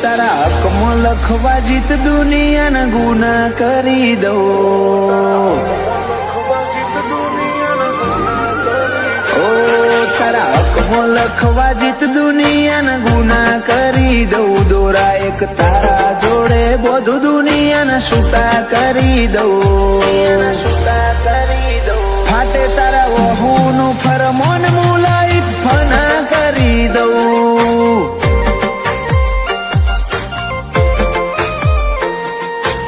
તારા હકમાં લખવા જીત દુનિયાના ગુના કરી દઉં. ઓ તારા હકમાં લખવા જીત દુનિયાના ગુના કરી દઉં. દોરા એક તારા જોડે બધું દુનિયાના છૂટા કરી દઉં. ફાટે તારા વહુનું ફરમોન મુલાઈ ફના કરી દઉં.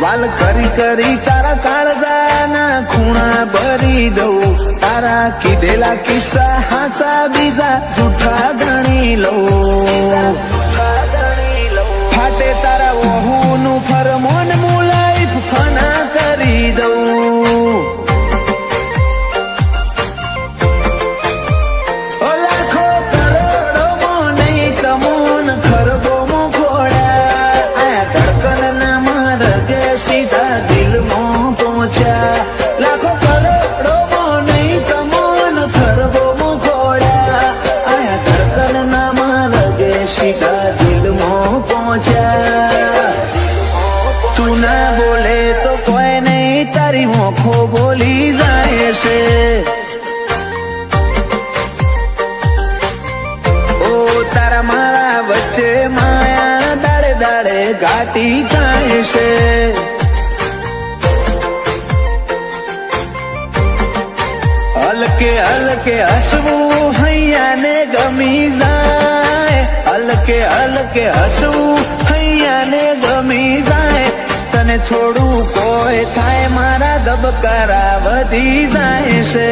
વાલ કરી કરી તારા કાળજાના ખૂણા ભરી દઉં. તારા કીધેલા કિસ્સા હાચા બીજા જૂઠા ગણી લઉં. ફાટે તારા વહુનું ફરમોન મુલાઈ ફના કરી દઉં. લાખો કરોડોમાં નહીં તમોન ખરબોમાં ખોડ્યા. આ ધડકનના માર્ગે સીધા દિલમાં પહોંચ્યા. લાખો કરોડોમાં નહીં તમોન ખરબોમાં ખોડ્યા. આ ધડકનના માર્ગે સીધા દિલમાં પહોંચ્યા. તું ના બોલે તો કોઈ નહીં તારી મોખો બોલી જાય છે. તારા મારા વચ્ચે માયા દાડે દાડે ઘાટી થાય છે. હલકે હલકે હસવું હૈયાને ગમી જાય. હલકે હલકે હસવું હૈયાને ગમી જાય. તને થોડું કોઈ થાય મારા ધબકારા વધી જાય છે.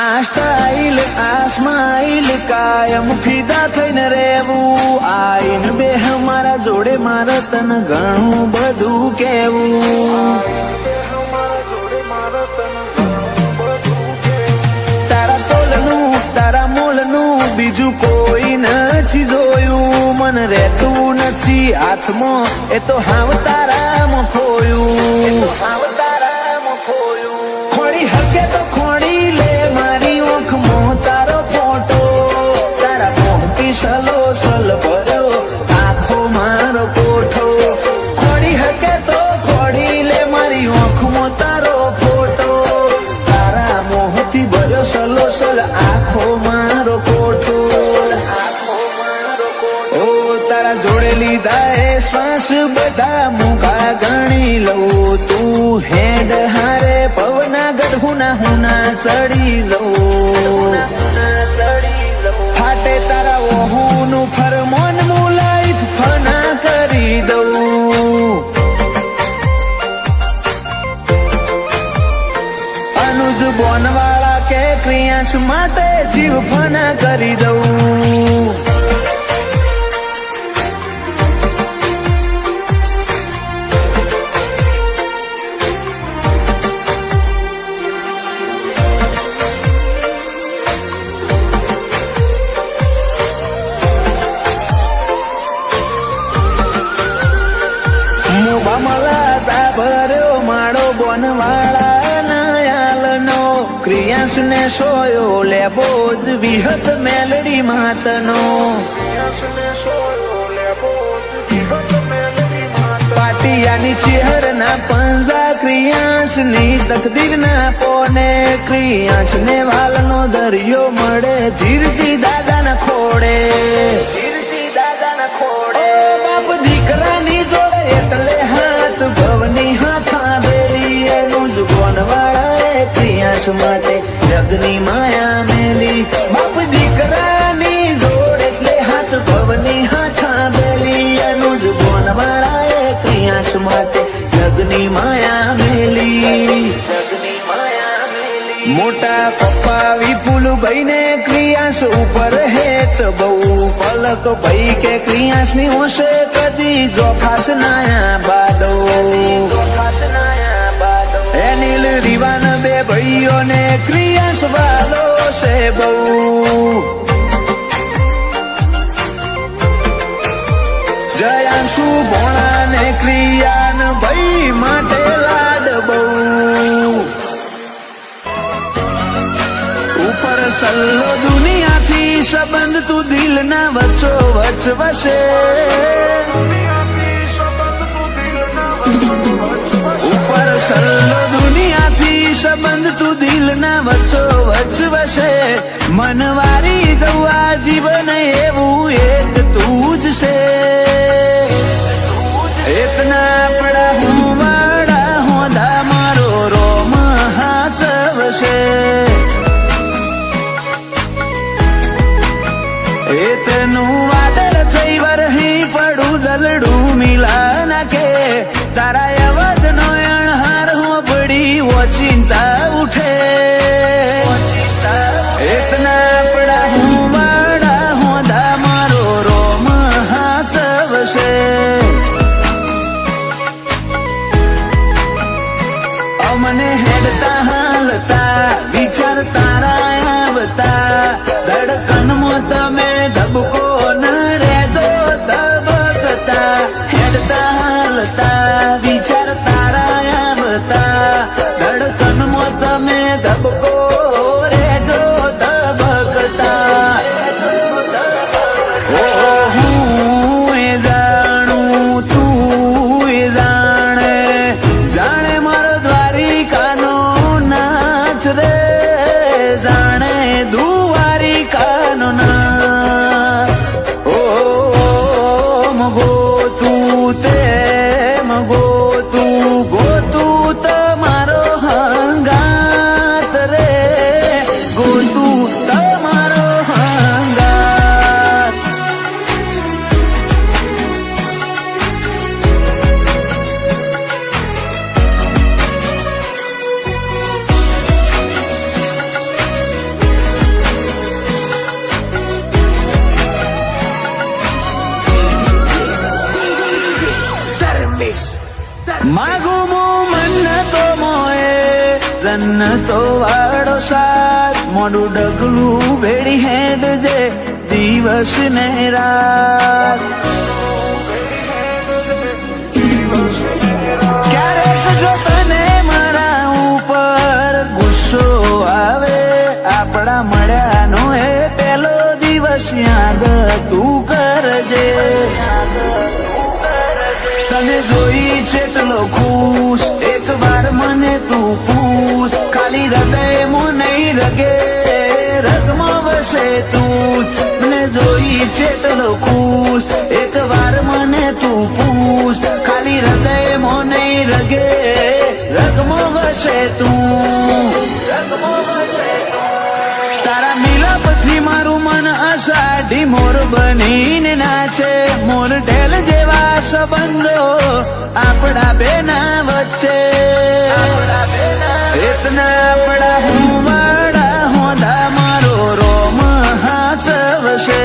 આ સ્ટાઈલ આ સ્માઈલ કાયમ ફિદા થઈને રહેવું. આઈન બે મારા જોડે મારે તને ઘણું બધું કેવું. તારા તોલનું તારા મોલનું બીજું કોઈ નથી જોયું. મને રહેતું નથી હાથમાં એ તો હાવ તારામાં ખોયું. ખોડી હકે તો ખોડી લે મારી ઓખમાં તારો ફોટો. તારા મોહથી સલો સલ ભર્યો આખો મારો કોઠો. ખોડી હકે તો ખોડી લે મારી ઓખમાં તારો ફોટો. તારા મોહથી ભર્યો સલો સલ આખો મારો કોઠો. ઓ તારા જોડે લીધા એ શ્વાસ બધા મુખા ગણી લઉં. તું હેડ હારે પવના ગઢુના હુના ચડી લઉં. ફાટે તારા વહુનું ફરમોન મુલાઈ ફના કરી દઉં. અનુજ બોનવાળા કે ક્રિયાંશ માટે જીવ ફના કરી દઉં. ભર્યો માળો બોનવાળા નાયાલનો. ક્રિયાંશ ને સોયો લેબો જ વિહત મેલડી માતનો. પાટિયાની ચેહરના પંજા ક્રિયાંશ ની તકદીર ના પોને. ક્રિયાંશ ને વાલનો દરિયો મળે ધીરજી દાદા ના ખોડે. બાપ દીકરાની જોડે એટલે હાથ ભવની હાથા બેરી. એનું જ બોનવાળા ક્રિયાંશ માટે જગની માયા મેલી. બાપ દીકરાની જોડે એટલે હાથ ભવની હાથા બેરી. એનું જ બોનવાળા ક્રિયાંશ માટે જગની માયા મેલી. મોટા પપ્પા વિપુલભાઈ ને ક્રિયાંશ ઉપર હેત બહુ. પલક ભાઈ કે ક્રિયાંશ ની હોશે કદી જોખાશ નાયા બાદો. એની અનિલ રીવાન બે ભાઈઓને ક્રિયાશ વાલો છે બહુ. જયાંશુ ભોણા ને ક્રિયાન ભાઈ માટે લાડ બહુ. ઉપર સલ્લો દુનિયાથી સંબંધ તું દિલ ના વચ્ચો વચ વસે. ઉપર સલ્લો દુનિયાથી સંબંધ તું દિલ ના વચ્ચો વચ વસે. મનવારી જવા જીવન એવું એક તું જ છે. એતના પડા હું વાડા હોદા મારો રોમ હાચવશે. એતનું વાદળ થઈ વરહી પડું દલડું મિલા નાખે. તારા અવાજ નો અણહાર હો પડી ઓ ચિંતા ઉઠે. એતના પડા હું વાડા હોદા મારો રોમ હાચવશે. અમને હેડતા હાલતા વિચાર તારા આવતા. ધડકનમાં તમે ધબકો ન રહેજો ધબકતા. હેડતા હાલતા વિચાર તારા આવતા. ધડકનમાં તમે ધબકો રહેજો ધબકતા. ઓ હું એ જાણું તું એ જાણે. જાણે મારો દ્વારિકાનો નાથ રે. જાણે દ્વારિકાનો નાથ. ઓ ગોતું તે ગોતું ગોતું તમારો હંગાત રે. ગોતું તમારો હંગાત. માગું હું મન્નતો મોએ જન્નતો વાળો સાથ. મોડું ડગલું ભેડી હેડ જે દિવસ ને રાત. ક્યારેક જો તને મારા ઉપર ગુસ્સો આવે. આપણા મળ્યાનો એ પેલો દિવસ યાદ તું કરજે. તને જોઈ ચેટલો ખુશ એક વાર મને તું પૂછ. ખાલી હૃદયમાં નહીં રગે રગમાં વસે તું. મને જોઈ ચેટલો ખુશ એક વાર મને તું પૂછ. ખાલી હૃદયમાં નહીં રગે રગમાં વસે તું. તારા મિલાપથી મારું મન અષાઢી મોર બનીને નાચે. મોર ઢેલ જેવા સંબંધો આપણા બેના વચ્ચે. એતના પડા હું વાડા હોદા મારો રોમ હાચવશે.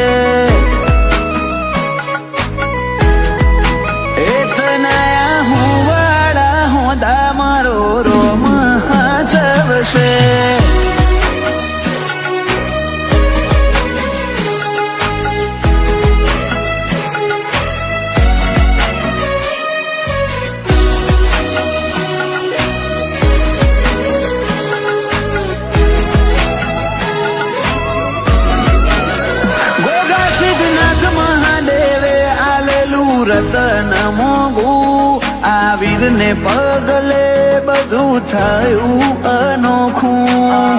એતના હું વાડા હોદા મારો રોમ હાચવશે. રતન મોગું આ વીરને પગલે બધું થયું અનોખું.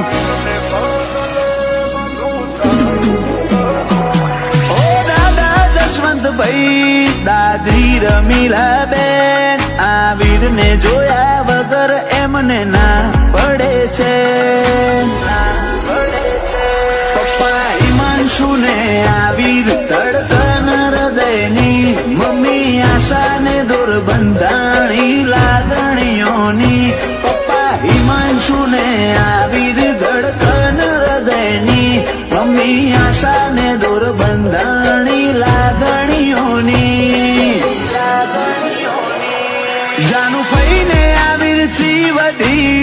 ઓ દાદા જશવંતભાઈ દાદી રમીલા બેન. આ વીરને જોયા વગર એમને ના પડે છે. પપ્પા હિમાંશુ ને આ વીર ધડકન હૃદયની. મમ્મી આશાને દોર બંધાણી લાગણીઓની. પપ્પા હિમાંશુ ને આ વીર ધડકન હૃદયની. મમ્મી આશાને દોર બંધાણી લાગણીઓની. જાનું ફઈને આ વીરથી વધી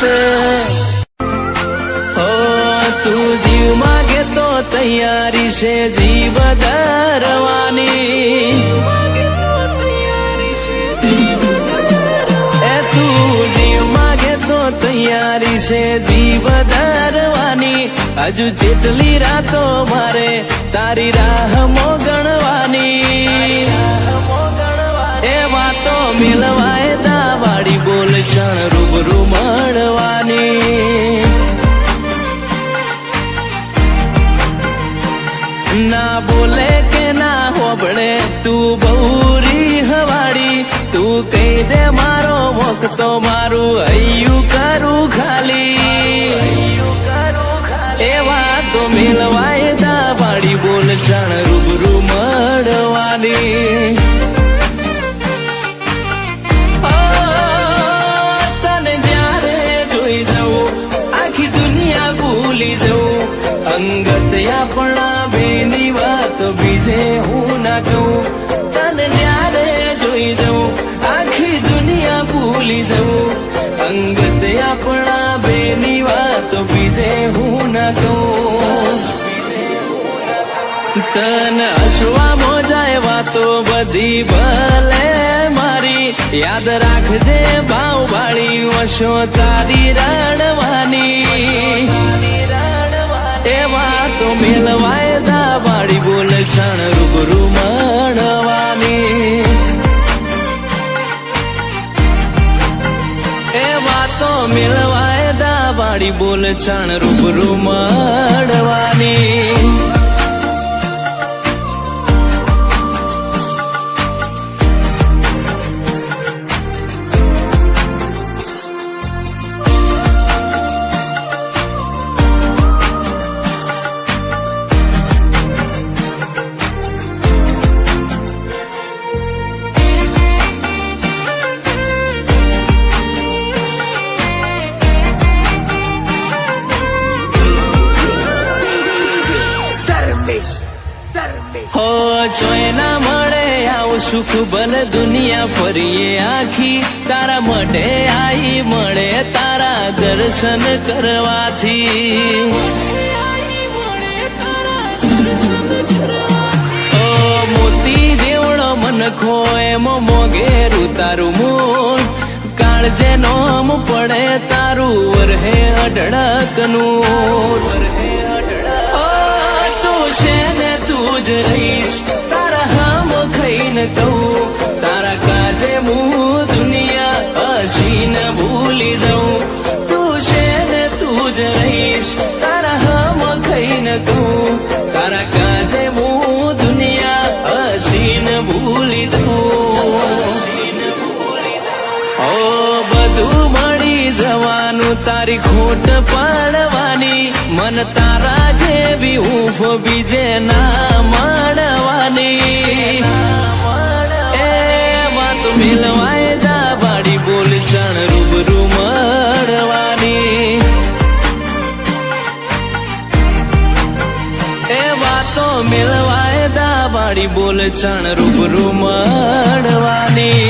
છે. ઓ તું જીવ માગે તો તૈયારી છે જીવ ધરવાની. એ તું જીવ માગે તો તૈયારી છે જીવ ધરવાની. હજુ જેટલી રાતો મારે તારી રાહ મોગણવાની. એ વાતો મિલવાય દાવાળી બોલ ક્ષણ રૂબરૂ મળવાની. ના બોલે કે ના હોબળે તું બહુરી હવાડી. તું કહી દે મારો વખતો મારું હૈયું કરું ખાલી. એ વાતો મિલવાય દાવાળી બોલ ક્ષણ રૂબરૂ મળવાની. અંગત આપણા બેની વાત બીજે હું ના કહું. તને જ્યારે જોઈ જઉં આખી દુનિયા ભૂલી જઉં. અંગત આપણા બેની વાત બીજે હું ના કહું. તને હસવા મોજાય વાતો બધી ભલે મારી. યાદ રાખજે ભાવ વાળી વશો તારી રણવાની. એ વાતો મેલવાય દાવાળી બોલ ક્ષણ રૂબરૂ મળવાની. એ વાતો મેલવાય દાવાળી બોલ ક્ષણ રૂબરૂ મળવાની. હો જોઈ ના મળે આવું સુખ ભલે દુનિયા ફરીએ આખી. તારા માટે આઈ મળે તારા દર્શન કરવાથી. ઓ મોતી જેવડો મનખો એમ મોગેરું તારું મૂળ. કાળજે નોમ પડે તારું વરહે અઢળકનું. તું જ રહીશ તારા હામ ખાઈને કહું. તારા કાજે હું દુનિયા હસીને ભૂલી જાઉં. તું છે ને તું જ રહીશ તારા હામ ખાઈને કહું. તારા કાજે હું દુનિયા હસીને ભૂલી જાઉં. ઓ બધું મળી જવાનું તારી ખોટ પાડવાની. મન તારા જેવી હૂંફ બીજે ના મળવાની. એ વાત મિલવાય દાવાળી બોલ ક્ષણ રૂબરૂ મળવાની. એ વાતો મિલવાય દાવાળી બોલ ક્ષણ રૂબરૂ મળવાની.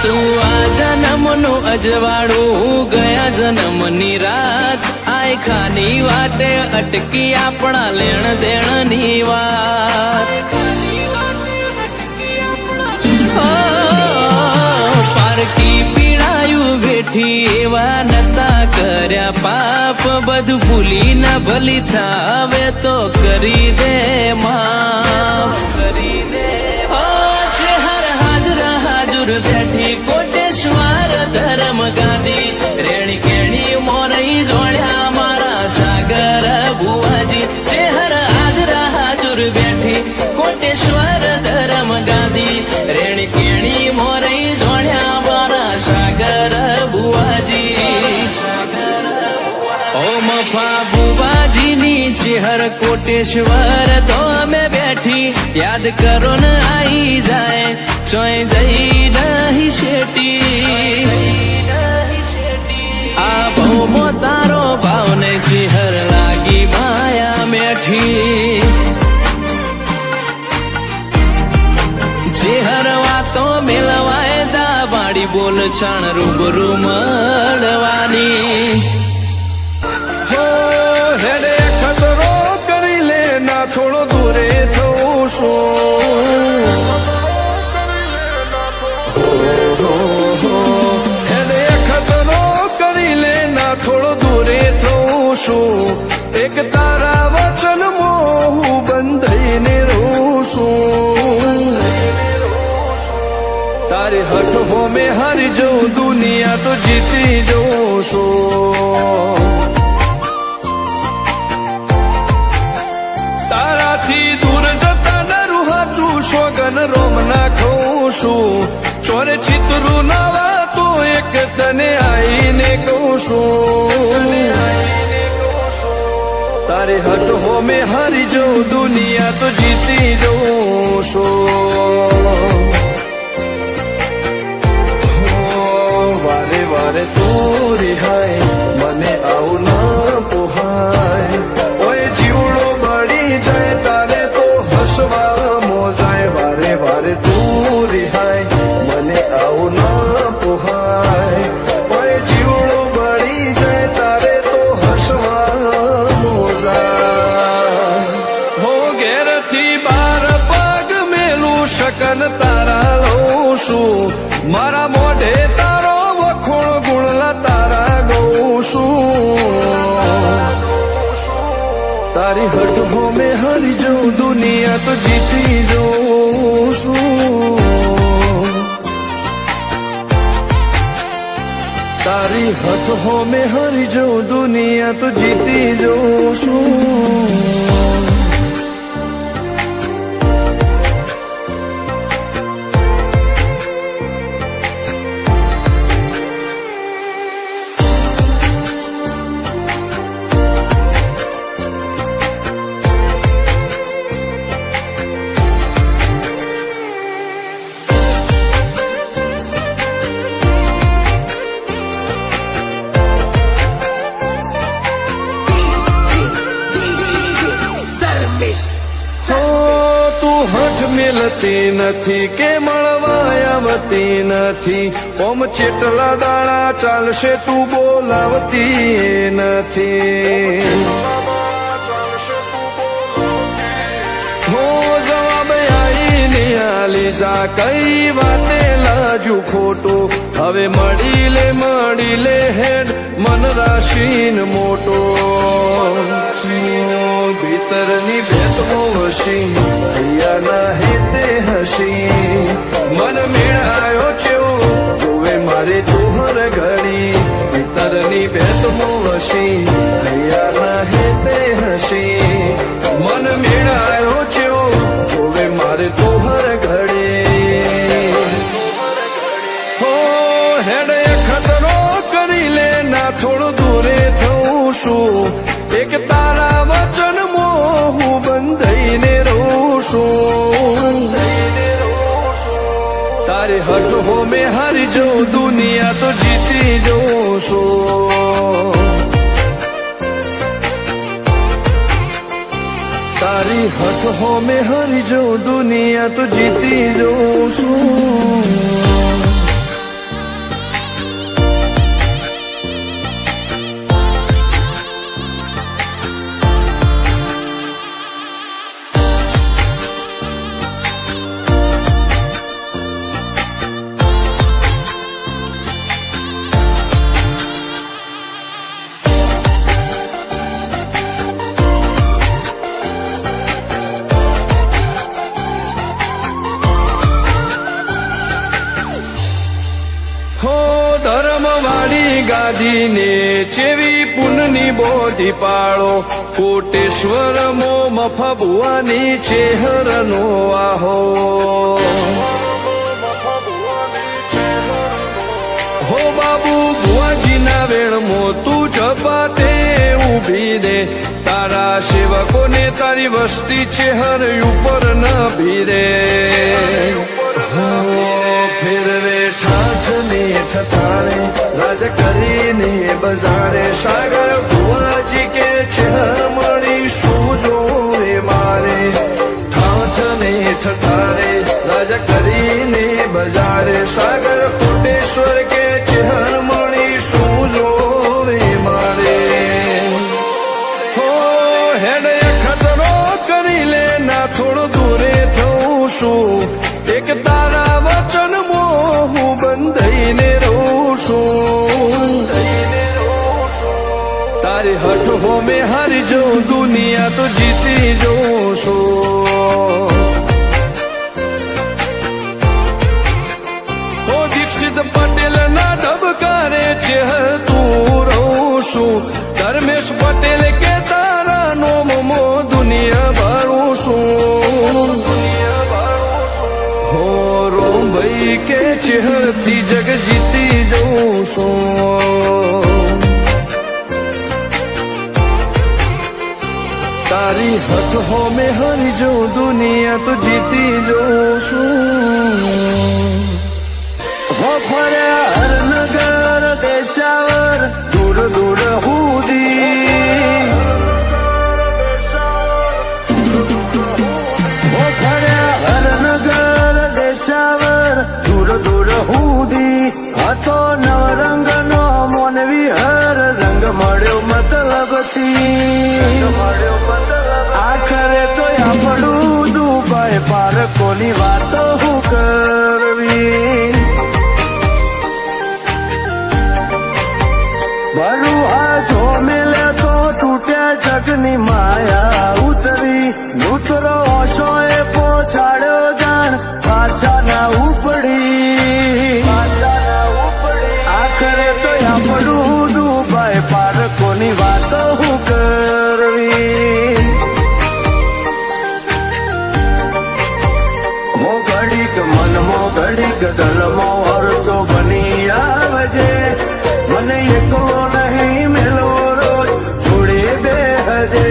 તું આ જન્મનું અજવાળું ગયા જન્મની રાત. આય ખાની વાટે અટકી આપણા લેણ દેણની વાત. પારકી પીડાયું બેઠી એવા નતા કર્યા પાપ. બધું ભૂલી ના ભલી થાવે તો કરી દે માફ. કરી દે બેઠી કોટેશ્વર ધર્મ ગાંધી. રેણી કેણી મોરઈ જોડ્યા મારા સાગર ભુવાજી. ચેહર હાજરા હાજુર બેઠી કોટેશ્વર ધર્મ ગાંધી. રેણી કેણી મોરઈ જોડ્યા મારા સાગર ભુવાજી. સાગર ચેહર કોટેશ્વર તો અમે બેઠી યાદ કરો ને આઈ જાય ચોય જઈ નહીં શેટી આ ભૌમો તારો ભાવને ચેહર લાગી માયા મેઠી ચેહર વાતો મેલવાય દા વાડી બોલ છાણ રૂબરૂ મળવાની હેડે ખતરો કરી લે ના થોડો દૂરે થવું શું હેડે ખતરો કરી લે ના થોડો દૂરે થવું શું એક તારા વચન મોહ બંધાઈને રહું છું તારી હઠ હો મેં હારી જઉં દુનિયા તો જીતી જઉં છું તારાથી દૂર જતા ડરું હાચું સોગન રોમ ના ખઉં છું ચોરે ચિત્રું નવા તો એક તને આઈને કહું છું તારી હટ હો મેં હારી જઉં દુનિયા તો જીતી જઉં છું વારે વારે તું રિહાય મને આવું ના પોહાય ઓય જીવડો બળી જાય તારે તો હસવા મોજાય વારે વારે તું રિહાય મને આવું ના પોહાય ઓય જીવડો બળી જાય તારે તો હસવા મોજાય હો ઘેરથી બાર પગ મેલું શકન તારા લઉં છું મારા મોઢે તારો વખોણ ગુણલા તારા ગઉં છું તારી હટ હો મેં હારી જઉં દુનિયા તો જીતી જઉં છું તારી હટ હો મેં હારી જઉં દુનિયા તો જીતી જઉં છું મેલતી નથી કે મળવા આવતી નથી ઓમ ચેટલા દાડા ચાલશે તું બોલાવતી નથી હો જવાબ આઈને આલી જા કઈ વાતે લાજુ ખોટું હવે મળી લે હેડ મન રાશીન મોટો ભીતરની ભેટમો હસી હૈયાના હેતે હસી મન મેળાયો છેવો જોવે મારે તોહર ઘડી ભીતરની ભેટમો હસી હૈયાના હેતે હસી મન મેળાયો છેવો જોવે મારે તોહર ઘડી હો હેડે ખતરો કરી લે ના થોડો દૂરે થઉં છું એક તારા વચન મોહ બંધાઈને રહું છું તારી હટ હો મેં હારી જઉં દુનિયા તો જીતી જઉં છું તારી હટ હો મેં હારી જઉં દુનિયા તો જીતી જઉં છું ગાદીને ચેવી પુનની બોધી પાળો કોટેશ્વર મો મફા ભુવાની ચેહરનો આહો હો બાબુ ભુવાજીના વેણમો તું ઝપાટે ઊભી દે તારા સેવકોને તારી વસ્તી છે હર ઉપર ન ભીરે ફેરવે ઠાઠ ને ઠઠાણે રાજ કરીને બજારે સાગર ભુવાજી કે છે મળીશું જોવે મારે ઠાઠ ને ઠઠાણે રાજ કરીને બજારે સાગર કોટેશ્વર કે છે મળીશું જોવે મારે હેડ ખતરો કરી લે ના થોડું દૂરે થઉં છું એક તારા વચન હું બંધાઈને રહું છું તારી હઠ હો મેં હારી જઉં દુનિયા તો જીતી જઉં છું ઓ દીક્ષિત પટેલ ના ધબકારે છે તું રહું છું ધર્મેશ પટેલ કે તારા નોમો દુનિયા ભાળું છું હો રોમ ભાઈ કે ચેહરથી જગ જીતી જઉં છું તારી હઠ હો મેં હારી જઉં દુનિયા તો જીતી જઉં છું હો ફર્યા હરનગર દેશાવર દૂર દૂર હુદી હો ફર્યા હરનગર દેશાવર દૂર દૂર હુદી હતો નવરંગ નો મોનવી હર રંગ મળ્યો મતલબથી આખરે તો આપણું દુબાઈ પારકોની વાતો હું કરવી બરુહા જો મિલે તો તૂટ્યા જગની માયા ઉતરી નૂતરો ઓશોએ પહોંચાડ્યો જાણ પાછા ના ઉપડી આખરે તો આપણું દુબાઈ પારકોની વાતો હું કરવી હો ઘડીક મનમો ઘડીક દલમો અર્થો બની આવજે મને એકલો નહીં મેલો રોજ જોડે બેહજે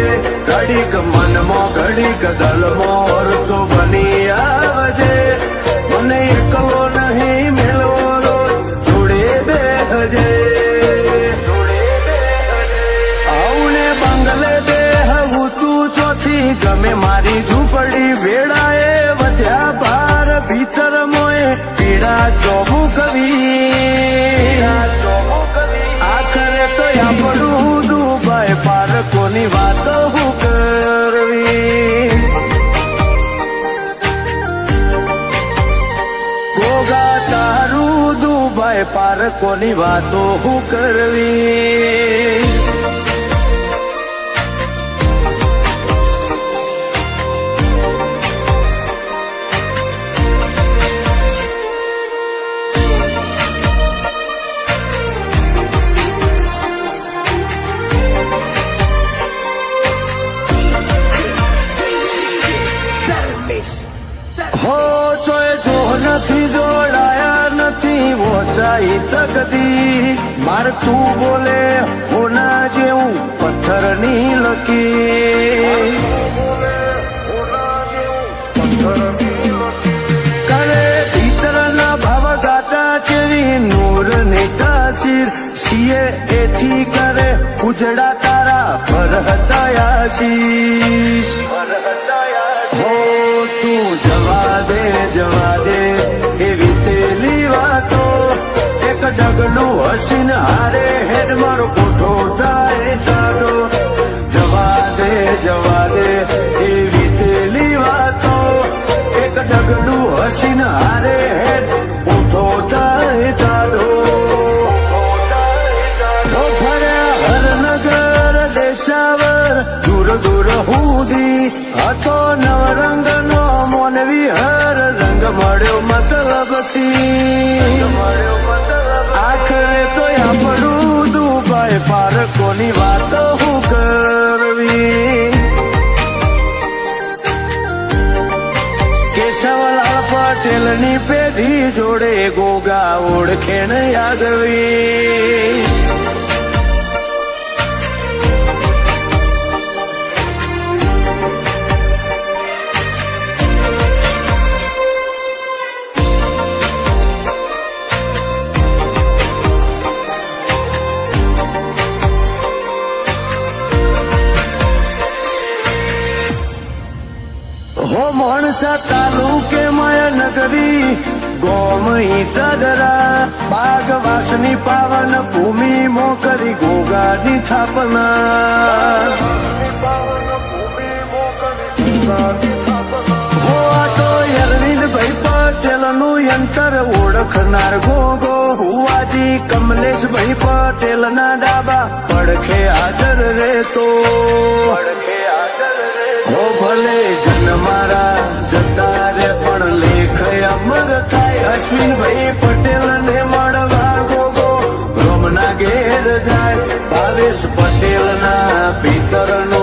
ઘડીક મનમો ઘડીક દલમો અર્થો બની આવજે મને એકલો નહીં મેલો રોજ જોડે બેહજે આઉને બંગલે બેહવું તું ચોથી ગમે મારી ઝૂંપડી વેળાએ વધ્યા ભાર ભીતર મોએ પીડા ચોમું કવી આખરે તો આપણું દુબાઈ પારકોની વાતો હું કરવી ગોગા તારું દુબાઈ પારકોની વાતો હું કરવી હો ચોય જો નથી જોડાયા નથી વોચાઈ તકદી માર તું બોલે હોના જેવું પથ્થરની લકી કરે ભીતરના ભાવ ગાતા ચેરી નૂર ની તાસીર સિયે એથી કરે ઉજડા તારા પર હતા આશીષ હો તું જવા દે એવી તેલી વાતો એક ડગલું હસીન હારે હેડ મારો કોઠો થાય ટાડો જવા દે એવી તેલી વાતો એક ડગલું હસીન હારે હેડ કોઠો થાય ટાડો ફર્યા હરનગર દેશાવર દૂર દૂર હુદી હતો નવરંગ નો મોનવી હર રંગ મળ્યો મતલબથી આખરે તો આપણું દુબાઈ પારકોની વાતો હું કરવી કેશવલાલ પટેલની પેઢી જોડે ગોગા ઓળખે ને યાદવી મારું કે માયા નગરી ગોમઈ તદરા બાગવાસની પાવન ભૂમિ મોકરી ગોગાની થાપના હો આ તો અરવિંદભાઈ પટેલનું યંત્ર ઓળખનાર ગોગો હુવાજી કમલેશભાઈ પટેલના ડાબા પડખે હાજર રહેતો હો ભલે જન મારા જતા રે પણ લેખ અમર થાય અશ્વિનભાઈ પટેલ ને મળવા ગોગો રોમના ઘેર જાય ભાવેશ પટેલ ના પિતર નો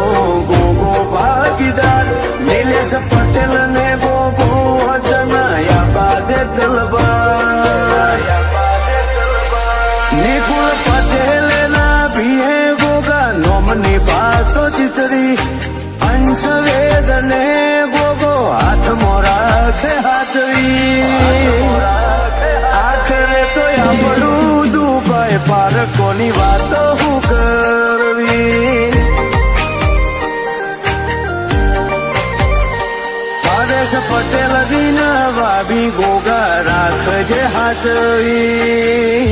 ગોગો ભાગીદાર નિલેશ પટેલ ને ગોગો વચનાયા બાદે દલબાર નિકુળ પટેલ ના ભીએ ગોગા નોમની વાતો ચિતરી અંશ વેદ ને ગોગો હાથમાં રાખે હાથવી આખરે તો આપણું દુભાઈ પારકોની વાતો હું કરવી ભાવેશ પટેલ દિન વાબી ગોગા રાખજે હાથવી